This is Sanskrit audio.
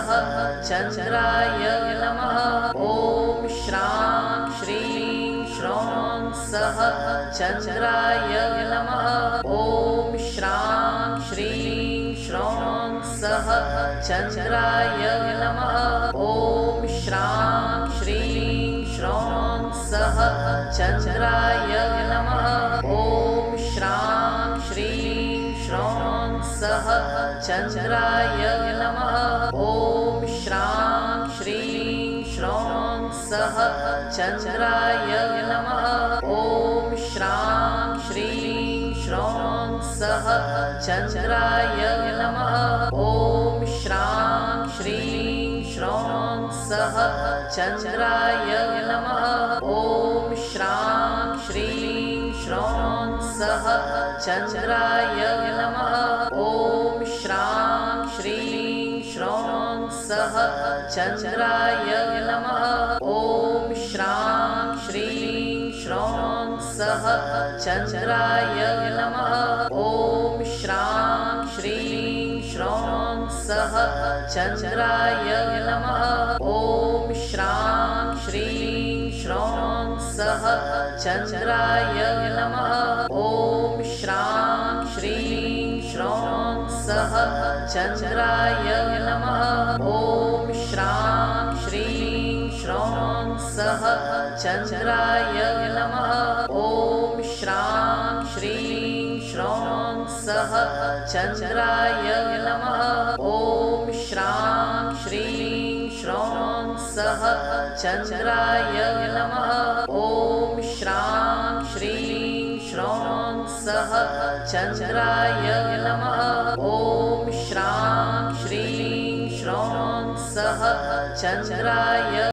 सह चन्द्राय नमः ॐ श्रां श्रीं श्रौं सह चन्द्राय नमः ॐ श्रां श्रीं श्रौं सह चन्द्राय नमः ॐ श्रां श्रीं श्रौं सह चन्द्राय नमः ॐ श्रां श्रीं श्रौं सह चन्द्राय नमः ॐ श्रां श्रीं श्रौं सह चन्द्राय नमः ॐ श्रां श्रीं श्रौं सह चन्द्राय नमः ॐ श्रां श्रीं श्रौं सह चन्द्राय नमः ॐ श्रां श्रीं श्रौं सह चन्द्राय नमः ॐ श्रां श्रीं श्रौं सह चन्द्राय नमः ॐ श्रां श्रीं श्रौं सह चन्द्राय नमः ॐ श्रां श्रीं श्रौं सह चन्द्राय नमः ॐ श्रां श्रीं श्रौं सह चन्द्राय नमः ॐ श्रां श्रीं श्रौं सह चन्द्राय नमः ॐ श्रां श्रीं श्रौं सह चन्द्राय नमः ॐ श्रां श्रीं श्रौं सह चन्द्राय नमः ॐ श्रां श्रीं श्रौं सह चन्द्राय नमः ॐ श्रां श्रीं श्रौं सह चन्द्राय नमः ॐ श्रां श्रीं श्रौं सह चन्द्राय